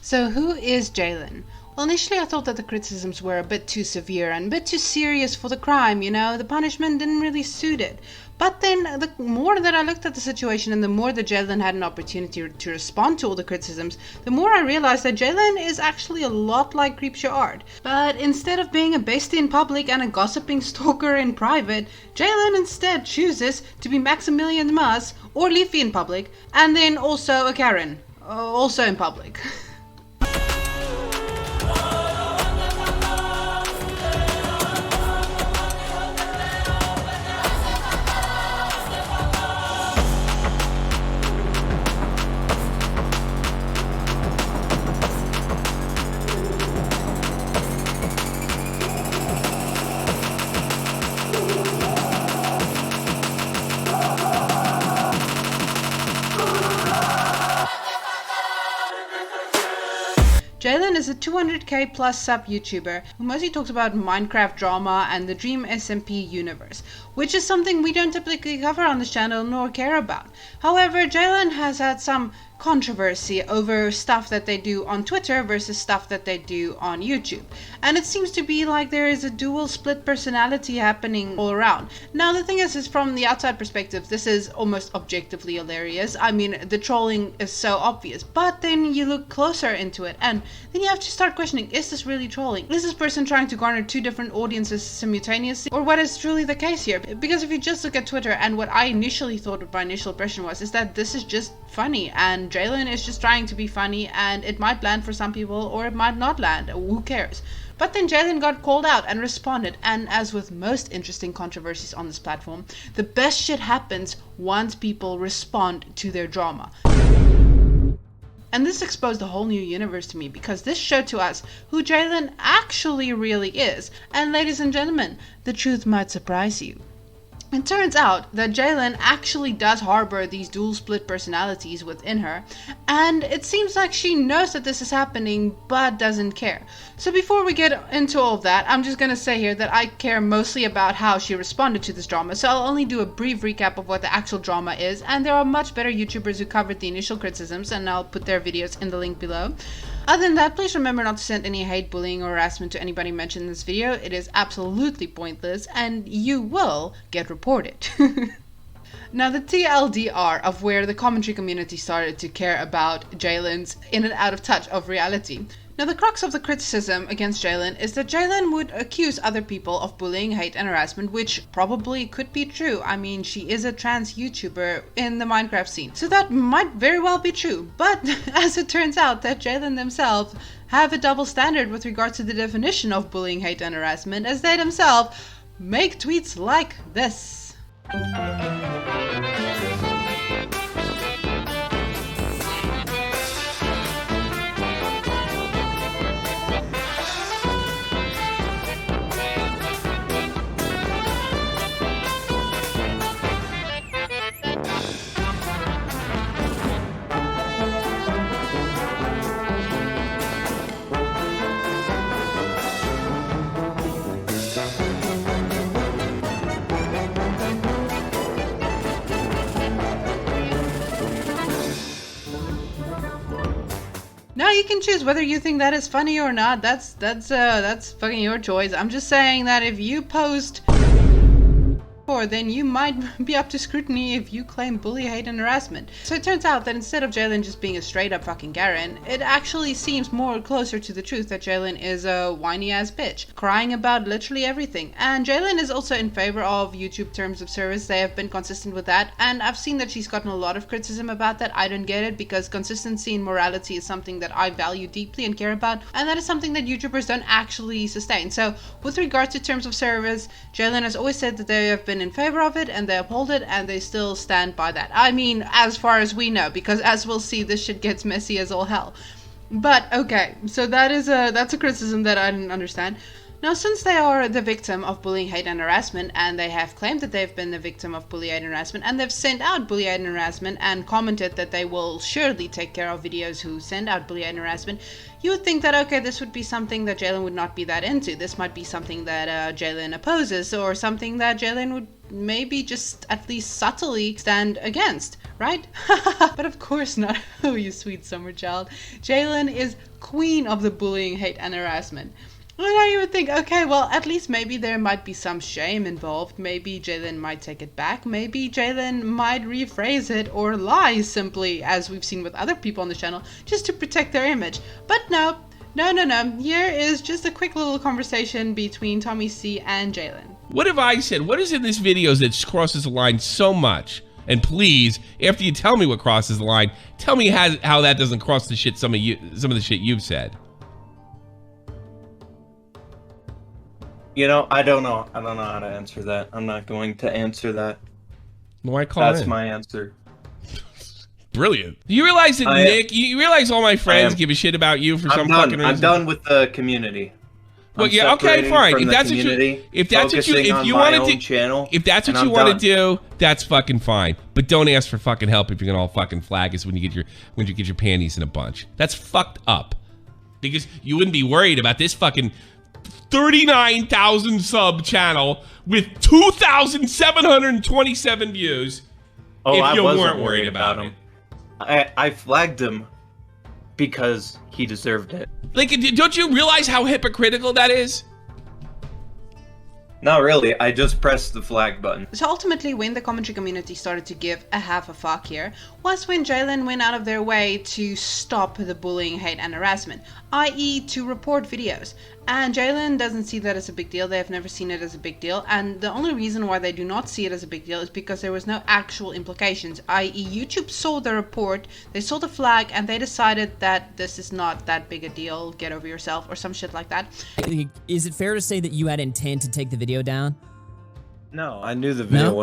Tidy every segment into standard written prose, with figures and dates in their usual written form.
So who is Jalen? Well, initially I thought that the criticisms were a bit too severe and a bit too serious for the crime, the punishment didn't really suit it. But then the more that I looked at the situation and the more that Jalen had an opportunity to respond to all the criticisms, the more I realized that Jalen is actually a lot like Creepshow Art. But instead of being a bestie in public and a gossiping stalker in private, Jalen instead chooses to be Maximilian Mas or Leafy in public, and then also a Karen, also in public. Jalen is a 200k plus sub YouTuber who mostly talks about Minecraft drama and the Dream SMP universe, which is something we don't typically cover on this channel nor care about. However, Jalen has had some controversy over stuff that they do on Twitter versus stuff that they do on YouTube. And it seems to be like there is a dual split personality happening all around. Now the thing is from the outside perspective, this is almost objectively hilarious. I mean, the trolling is so obvious, but then you look closer into it and then you have to start questioning, is this really trolling? Is this person trying to garner two different audiences simultaneously? Or what is truly the case here? Because if you just look at Twitter, and what I initially thought my initial impression was, is that this is just funny and Jalen is just trying to be funny, and it might land for some people or it might not land. Who cares? But then Jalen got called out and responded, and as with most interesting controversies on this platform, the best shit happens once people respond to their drama. And this exposed a whole new universe to me, because this showed to us who Jalen actually really is. And ladies and gentlemen, the truth might surprise you. It turns out that Jalen actually does harbor these dual split personalities within her, and it seems like she knows that this is happening but doesn't care. So before we get into all of that, I'm just gonna say here that I care mostly about how she responded to this drama, so I'll only do a brief recap of what the actual drama is, and there are much better YouTubers who covered the initial criticisms, and I'll put their videos in the link below. Other than that, please remember not to send any hate, bullying, or harassment to anybody mentioned in this video. It is absolutely pointless, and you will get reported. Now, the TLDR of where the commentary community started to care about Jalen's in and out of touch of reality. Now, the crux of the criticism against Jalen is that Jalen would accuse other people of bullying, hate, and harassment, which probably could be true. I mean, she is a trans YouTuber in the Minecraft scene, so that might very well be true. But as it turns out that Jalen themselves have a double standard with regards to the definition of bullying, hate, and harassment, as they themselves make tweets like this. Now you can choose whether you think that is funny or not. That's fucking your choice. I'm just saying that if you post then you might be up to scrutiny if you claim bully, hate, and harassment. So it turns out that instead of Jalen just being a straight up fucking Karen, it actually seems more closer to the truth that Jalen is a whiny ass bitch, crying about literally everything. And Jalen is also in favor of YouTube terms of service. They have been consistent with that, and I've seen that she's gotten a lot of criticism about that. I don't get it, because consistency and morality is something that I value deeply and care about, and that is something that YouTubers don't actually sustain. So with regards to terms of service, Jalen has always said that they have been in favor of it and they uphold it, and they still stand by that. I mean, as far as we know, because as we'll see, this shit gets messy as all hell. But okay, so that's a criticism that I didn't understand. Now, since they are the victim of bullying, hate, and harassment, and they have claimed that they've been the victim of bullying, hate, and harassment, and they've sent out bullying, hate, and harassment, and commented that they will surely take care of videos who send out bullying, hate, and harassment, you would think that, okay, this would be something that Jalen would not be that into. This might be something that Jalen opposes, or something that Jalen would maybe just at least subtly stand against, right? But of course not. Oh, you sweet summer child. Jalen is queen of the bullying, hate, and harassment. And now you would think, okay, well, at least maybe there might be some shame involved. Maybe Jalen might take it back. Maybe Jalen might rephrase it or lie simply, as we've seen with other people on the channel, just to protect their image. But no. Here is just a quick little conversation between Tommy C and Jalen. What have I said? What is in this video that crosses the line so much? And please, after you tell me what crosses the line, tell me how that doesn't cross the shit some of the shit you've said. You know, I don't know how to answer that. I'm not going to answer that. Why call That's my answer. Brilliant. You realize that, Nick, you realize all my friends give a shit about you for some fucking reason? I'm done with the community. Well, yeah, okay, fine. If that's what you want to do, that's fucking fine. But don't ask for fucking help if you're gonna all fucking flag us when you get your panties in a bunch. That's fucked up. Because you wouldn't be worried about this fucking 39,000 sub channel with 2,727 views if you weren't worried about him. I flagged him because he deserved it. Like, don't you realize how hypocritical that is? Not really, I just pressed the flag button. So ultimately, when the commentary community started to give a half a fuck here, was when Jalen went out of their way to stop the bullying, hate, and harassment, i.e. to report videos. And Jalen doesn't see that as a big deal. They have never seen it as a big deal. And the only reason why they do not see it as a big deal is because there was no actual implications, i.e. YouTube saw the report, they saw the flag, and they decided that this is not that big a deal, get over yourself, or some shit like that. Is it fair to say that you had intent to take the video down? No, I knew the video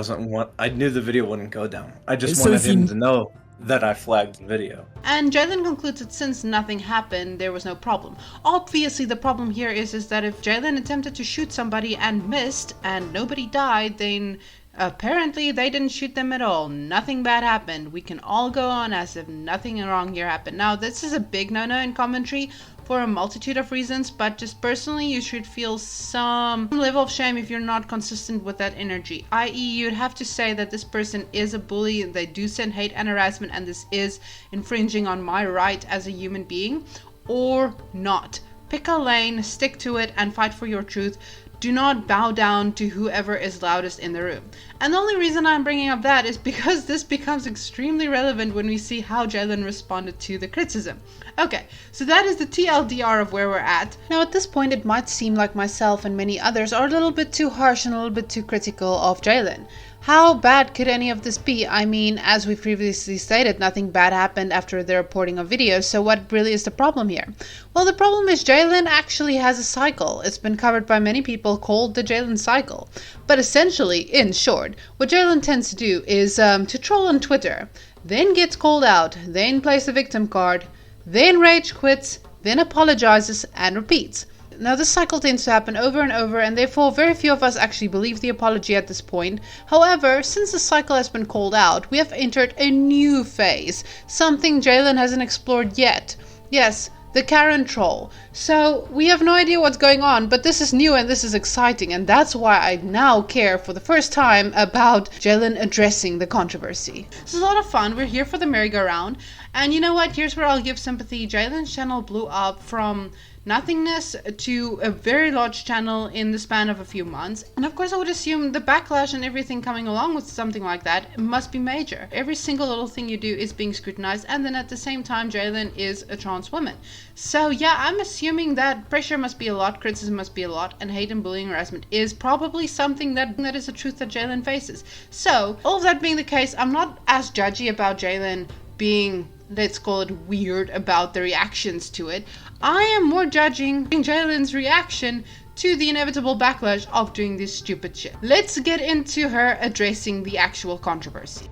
I knew the video wouldn't go down. I just wanted him to know that I flagged the video. And Jalen concludes that since nothing happened, there was no problem. Obviously, the problem here is that if Jalen attempted to shoot somebody and missed, and nobody died, then apparently they didn't shoot them at all. Nothing bad happened. We can all go on as if nothing wrong here happened. Now, this is a big no-no in commentary for a multitude of reasons, but just personally, you should feel some level of shame if you're not consistent with that energy. i.e. you'd have to say that this person is a bully, they do send hate and harassment, and this is infringing on my right as a human being, or not. Pick a lane, stick to it, and fight for your truth. Do not bow down to whoever is loudest in the room. And the only reason I'm bringing up that is because this becomes extremely relevant when we see how Jalen responded to the criticism. Okay, so that is the TLDR of where we're at. Now at this point it might seem like myself and many others are a little bit too harsh and a little bit too critical of Jalen. How bad could any of this be? I mean, as we previously stated, nothing bad happened after the reporting of videos, so what really is the problem here? Well, the problem is Jalen actually has a cycle. It's been covered by many people called the Jalen cycle. But essentially, in short, what Jalen tends to do is to troll on Twitter, then gets called out, then plays the victim card, then rage quits, then apologizes and repeats. Now this cycle tends to happen over and over, and therefore very few of us actually believe the apology at this point. However, since the cycle has been called out, we have entered a new phase, something Jalen hasn't explored yet. Yes, the Karen troll. So we have no idea what's going on, but this is new and this is exciting, and that's why I now care for the first time about Jalen addressing the controversy. This is a lot of fun. We're here for the merry-go-round, and you know what? Here's where I'll give sympathy. Jalen's channel blew up from nothingness to a very large channel in the span of a few months, and of course I would assume the backlash and everything coming along with something like that must be major. Every single little thing you do is being scrutinized, and then at the same time Jalen is a trans woman. So yeah, I'm assuming that pressure must be a lot, criticism must be a lot, and hate and bullying harassment is probably something that is a truth that Jalen faces. So all of that being the case, I'm not as judgy about Jalen being, let's call it, weird about the reactions to it. I am more judging Jalen's reaction to the inevitable backlash of doing this stupid shit. Let's get into her addressing the actual controversy.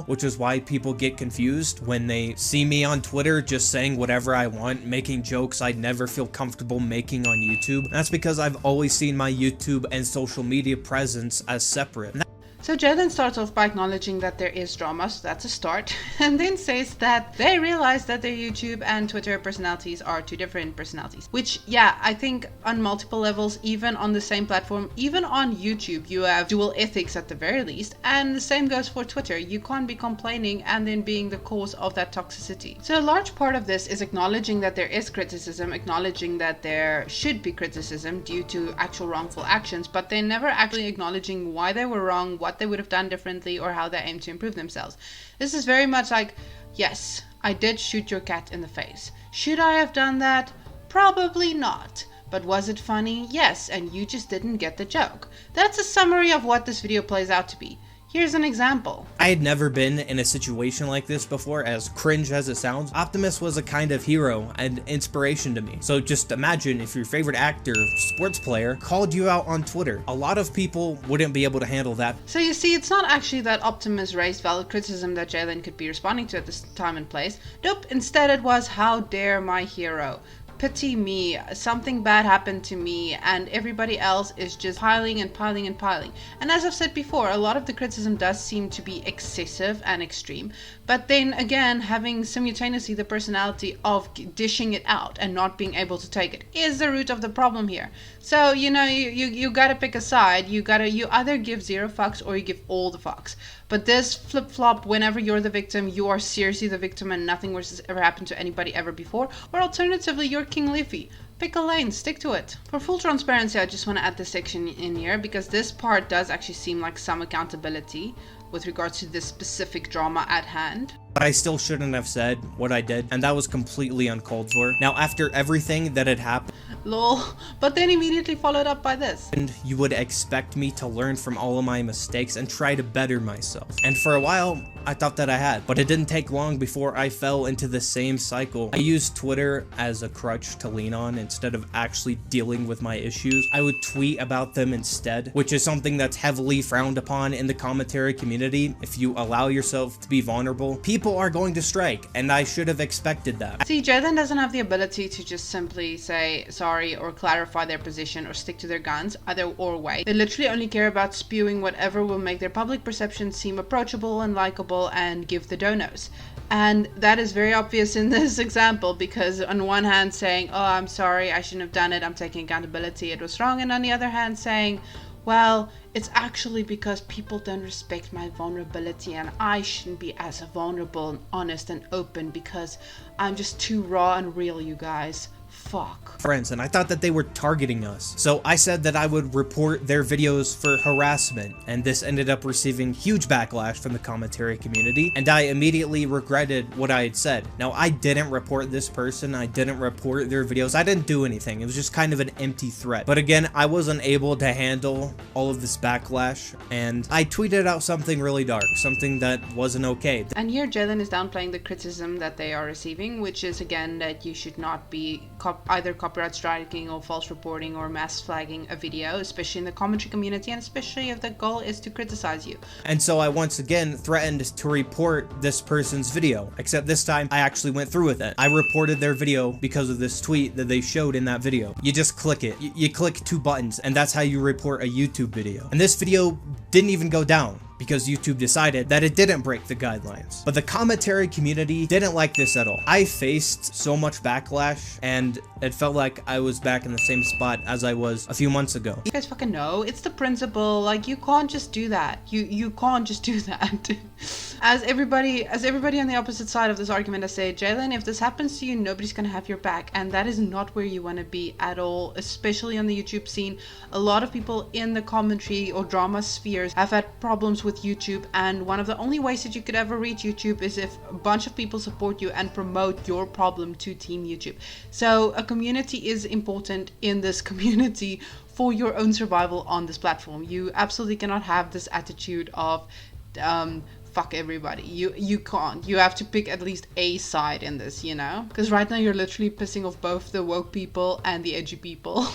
Which is why people get confused when they see me on Twitter just saying whatever I want, making jokes I'd never feel comfortable making on YouTube. That's because I've always seen my YouTube and social media presence as separate. So Jalen starts off by acknowledging that there is drama, so that's a start, and then says that they realize that their YouTube and Twitter personalities are two different personalities. Which, yeah, I think on multiple levels, even on the same platform, even on YouTube, you have dual ethics at the very least, and the same goes for Twitter. You can't be complaining and then being the cause of that toxicity. So a large part of this is acknowledging that there is criticism, acknowledging that there should be criticism due to actual wrongful actions, but they're never actually acknowledging why they were wrong, what they would have done differently, or how they aim to improve themselves. This is very much like, yes, I did shoot your cat in the face. Should I have done that? Probably not. But was it funny? Yes, and you just didn't get the joke. That's a summary of what this video plays out to be. Here's an example. I had never been in a situation like this before, as cringe as it sounds. Optimus was a kind of hero and inspiration to me. So just imagine if your favorite actor, sports player, called you out on Twitter. A lot of people wouldn't be able to handle that. So you see, it's not actually that Optimus raised valid criticism that Jalen could be responding to at this time and place. Nope, instead it was, how dare my hero. Pity me, something bad happened to me, and everybody else is just piling and piling and piling. And as I've said before, a lot of the criticism does seem to be excessive and extreme, but then again, having simultaneously the personality of dishing it out and not being able to take it is the root of the problem here. So, you know, you gotta pick a side. You either give 0 fucks or you give all the fucks. But this flip-flop, whenever you're the victim, you are seriously the victim and nothing worse has ever happened to anybody ever before. Or alternatively, you're King Leafy. Pick a lane, stick to it. For full transparency, I just want to add this section in here because this part does actually seem like some accountability with regards to this specific drama at hand. But I still shouldn't have said what I did, and that was completely uncalled for. Now, after everything that had happened, lol, but then immediately followed up by this. And you would expect me to learn from all of my mistakes and try to better myself. And for a while, I thought that I had, but it didn't take long before I fell into the same cycle. I used Twitter as a crutch to lean on instead of actually dealing with my issues. I would tweet about them instead, which is something that's heavily frowned upon in the commentary community. If you allow yourself to be vulnerable, people are going to strike, and I should have expected that. See, Jalen doesn't have the ability to just simply say sorry or clarify their position or stick to their guns, either or way. They literally only care about spewing whatever will make their public perception seem approachable and likable and give the donos. And that is very obvious in this example because on one hand saying, oh, I'm sorry, I shouldn't have done it, I'm taking accountability, it was wrong, and on the other hand saying, well, it's actually because people don't respect my vulnerability and I shouldn't be as vulnerable and honest and open because I'm just too raw and real, you guys. Fuck. Friends, and I thought that they were targeting us. So I said that I would report their videos for harassment, and this ended up receiving huge backlash from the commentary community, and I immediately regretted what I had said. Now, I didn't report this person, I didn't report their videos, I didn't do anything. It was just kind of an empty threat. But again, I wasn't able to handle all of this backlash, and I tweeted out something really dark, something that wasn't okay. And here Jalen is downplaying the criticism that they are receiving, which is again that you should not be either copyright striking or false reporting or mass flagging a video, especially in the commentary community, and especially if the goal is to criticize you. And so I once again threatened to report this person's video, except this time I actually went through with it. I reported their video because of this tweet that they showed in that video. You just click it. You click 2 buttons, and that's how you report a YouTube video. And this video didn't even go down because YouTube decided that it didn't break the guidelines. But the commentary community didn't like this at all. I faced so much backlash, and it felt like I was back in the same spot as I was a few months ago. You guys fucking know, it's the principle. Like, you can't just do that. You can't just do that. As everybody on the opposite side of this argument, I say, Jalen, if this happens to you, nobody's gonna have your back, and that is not where you want to be at all, especially on the YouTube scene. A lot of people in the commentary or drama spheres have had problems with YouTube, and one of the only ways that you could ever reach YouTube is if a bunch of people support you and promote your problem to Team YouTube. So a community is important in this community for your own survival on this platform. You absolutely cannot have this attitude of fuck everybody. You can't. You have to pick at least a side in this, you know? Because right now you're literally pissing off both the woke people and the edgy people.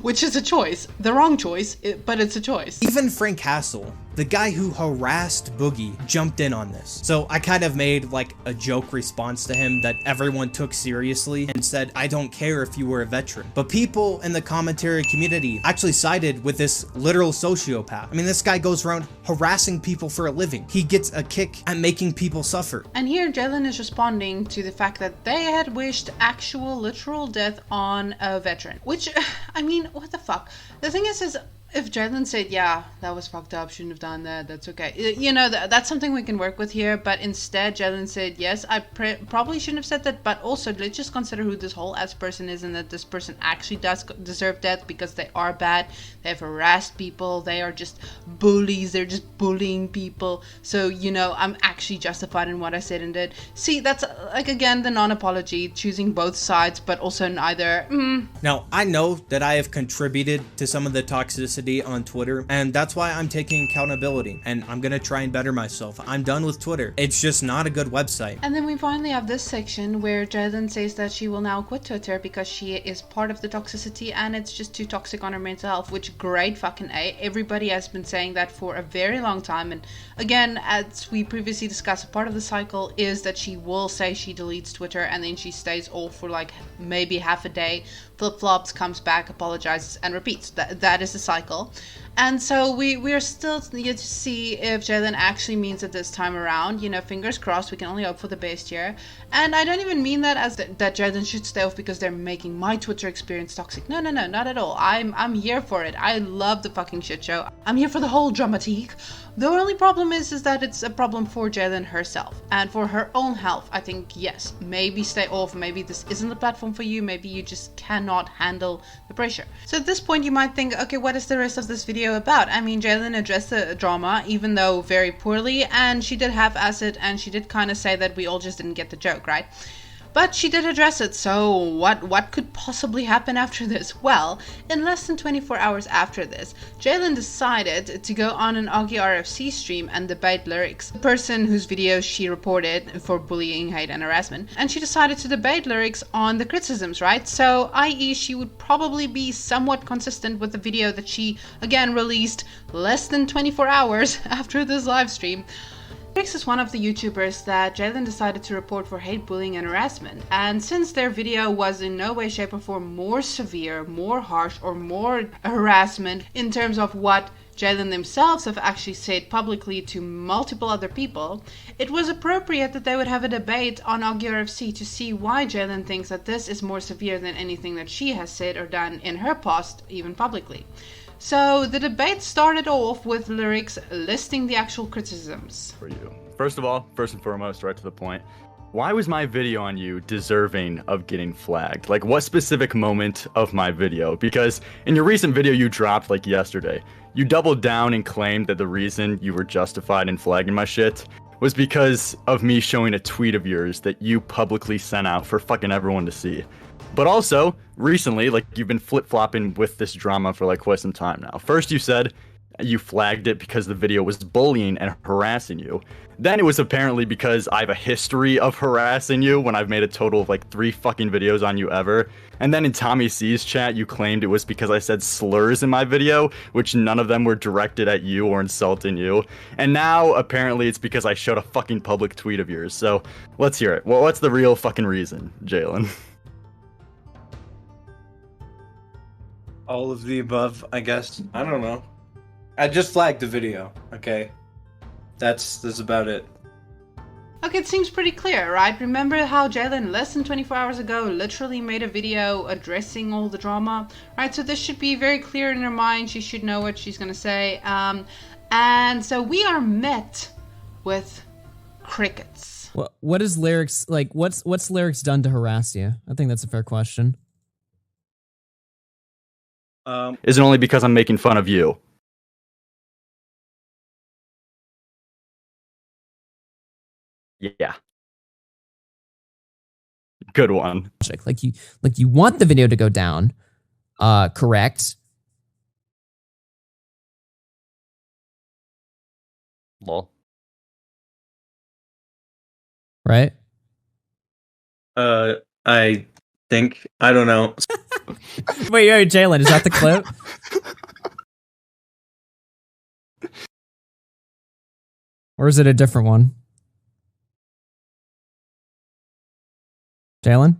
Which is a choice. The wrong choice, but it's a choice. Even Frank Castle, The guy who harassed Boogie jumped in on this. So I kind of made like a joke response to him that everyone took seriously and said, I don't care if you were a veteran. But people in the commentary community actually sided with this literal sociopath. I mean, this guy goes around harassing people for a living. He gets a kick at making people suffer. And here Jalen is responding to the fact that they had wished actual literal death on a veteran. Which, I mean, what the fuck? The thing is if Jalen said, yeah, that was fucked up, shouldn't have done that, that's okay. You know, that's something we can work with here, but instead Jalen said, yes, I probably shouldn't have said that, but also let's just consider who this whole ass person is and that this person actually does deserve death because they are bad, they've harassed people, they are just bullies, they're just bullying people. So, you know, I'm actually justified in what I said and did. See, that's like, again, the non-apology, choosing both sides, but also neither. Now, I know that I have contributed to some of the toxicity on Twitter, and that's why I'm taking accountability, and I'm gonna try and better myself. I'm done with Twitter. It's just not a good website. And then we finally have this section where Jalen says that she will now quit Twitter because she is part of the toxicity and it's just too toxic on her mental health, which great fucking A. Everybody has been saying that for a very long time, and again, as we previously discussed, a part of the cycle is that she will say she deletes Twitter and then she stays off for like maybe half a day, flip-flops, comes back, apologizes, and repeats. That is the cycle. And so we are still yet to see if Jalen actually means it this time around. You know, fingers crossed, we can only hope for the best here. And I don't even mean that as that Jalen should stay off because they're making my Twitter experience toxic. No, not at all. I'm here for it. I love the fucking shit show. I'm here for the whole dramatique. The only problem is that it's a problem for Jalen herself and for her own health. I think, yes, maybe stay off. Maybe this isn't the platform for you. Maybe you just cannot handle the pressure. So at this point, you might think, okay, what is the rest of this video about? I mean, Jalen addressed the drama, even though very poorly, and she did half-ass it, and she did kind of say that we all just didn't get the joke, right? But she did address it, so what could possibly happen after this? Well, in less than 24 hours after this, Jalyn decided to go on an Augie RFC stream and debate Lerix, the person whose videos she reported for bullying, hate, and harassment. And she decided to debate Lerix on the criticisms, right? So, i.e. she would probably be somewhat consistent with the video that she, again, released less than 24 hours after this live stream. Lerix is one of the YouTubers that Jalen decided to report for hate, bullying, and harassment. And since their video was in no way, shape, or form more severe, more harsh, or more harassment in terms of what Jalen themselves have actually said publicly to multiple other people, it was appropriate that they would have a debate on Augie RFC to see why Jalen thinks that this is more severe than anything that she has said or done in her past, even publicly. So the debate started off with Lerix listing the actual criticisms. For you. First of all, first and foremost, right to the point. Why was my video on you deserving of getting flagged? Like, what specific moment of my video? Because in your recent video you dropped like yesterday, you doubled down and claimed that the reason you were justified in flagging my shit was because of me showing a tweet of yours that you publicly sent out for fucking everyone to see. But also, recently, like, you've been flip-flopping with this drama for like quite some time now. First you said you flagged it because the video was bullying and harassing you. Then it was apparently because I have a history of harassing you when I've made a total of like 3 fucking videos on you ever. And then in Tommy C's chat, you claimed it was because I said slurs in my video, which none of them were directed at you or insulting you. And now apparently it's because I showed a fucking public tweet of yours. So let's hear it. Well, what's the real fucking reason, Jalen? All of the above, I guess. I don't know. I just flagged the video, okay? That's about it. Okay, it seems pretty clear, right? Remember how Jalen less than 24 hours ago literally made a video addressing all the drama, right? So this should be very clear in her mind. She should know what she's gonna say. And so we are met with crickets. What is Lerix like? What's Lerix done to harass you? I think that's a fair question. Is it only because I'm making fun of you? Yeah. Good one. Like you want the video to go down, correct? Lol. Right? I think, I don't know. Wait, Jalen, is that the clip? Or is it a different one? Jalen?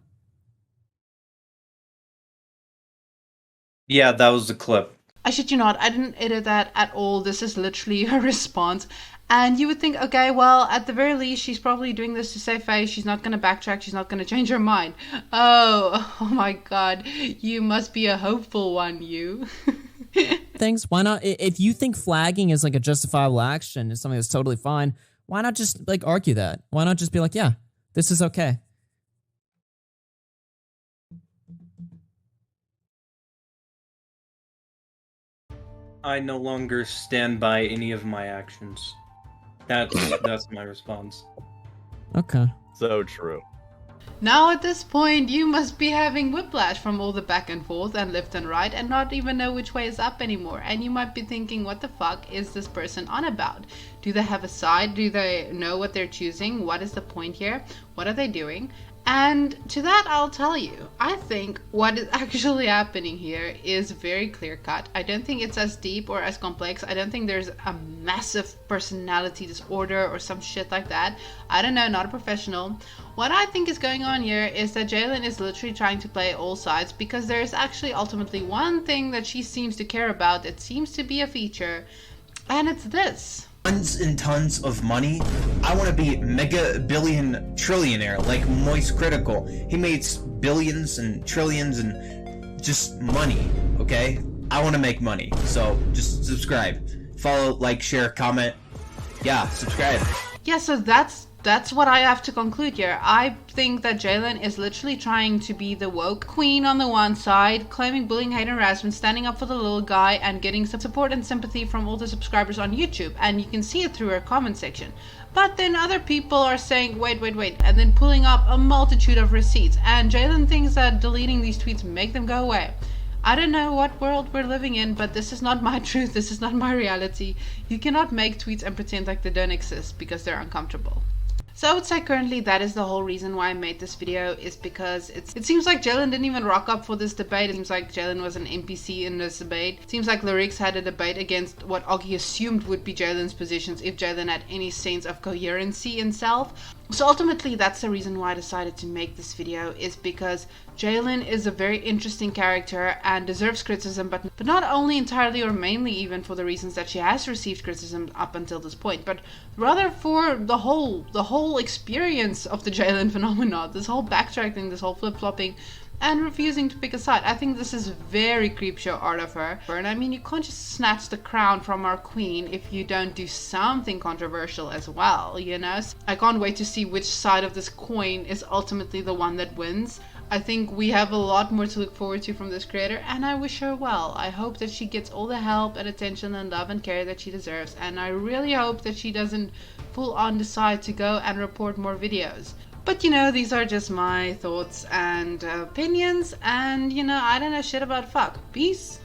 Yeah, that was the clip. I shit you not, I didn't edit that at all. This is literally her response. And you would think, okay, well, at the very least, she's probably doing this to save face. She's not going to backtrack. She's not going to change her mind. Oh my God. You must be a hopeful one, you. Things, why not? If you think flagging is like a justifiable action, is something that's totally fine, why not just like argue that? Why not just be like, yeah, this is okay? I no longer stand by any of my actions. That's my response. Okay. So true. Now at this point, you must be having whiplash from all the back and forth and left and right and not even know which way is up anymore. And you might be thinking, what the fuck is this person on about? Do they have a side? Do they know what they're choosing? What is the point here? What are they doing? And to that, I'll tell you, I think what is actually happening here is very clear cut. I don't think it's as deep or as complex. I don't think there's a massive personality disorder or some shit like that. I don't know, not a professional. What I think is going on here is that Jalen is literally trying to play all sides because there is actually ultimately one thing that she seems to care about. It seems to be a feature, and it's this. Tons and tons of money. I want to be mega billion trillionaire like Moist Critical. He made billions and trillions and just money, okay? I want to make money, so just subscribe. Follow, like, share, comment. Yeah, subscribe. Yeah, so that's what I have to conclude here. I think that Jalen is literally trying to be the woke queen on the one side, claiming bullying, hate, and harassment, standing up for the little guy, and getting some support and sympathy from all the subscribers on YouTube. And you can see it through her comment section. But then other people are saying, wait, and then pulling up a multitude of receipts. And Jalen thinks that deleting these tweets make them go away. I don't know what world we're living in, but this is not my truth. This is not my reality. You cannot make tweets and pretend like they don't exist because they're uncomfortable. So I would say currently that is the whole reason why I made this video, is because it seems like Jalen didn't even rock up for this debate. It seems like Jalen was an NPC in this debate. It seems like Lerix had a debate against what Augie assumed would be Jalen's positions if Jalen had any sense of coherency in self. So ultimately that's the reason why I decided to make this video, is because Jalen is a very interesting character and deserves criticism, but not only entirely or mainly even for the reasons that she has received criticism up until this point, but rather for the whole experience of the Jalen phenomenon, this whole backtracking, this whole flip-flopping, and refusing to pick a side. I think this is very creepshow art of her. And I mean, you can't just snatch the crown from our queen if you don't do something controversial as well, you know? I can't wait to see which side of this coin is ultimately the one that wins. I think we have a lot more to look forward to from this creator, and I wish her well. I hope that she gets all the help and attention and love and care that she deserves, and I really hope that she doesn't full on decide to go and report more videos. But you know, these are just my thoughts and opinions, and you know, I don't know shit about fuck. Peace.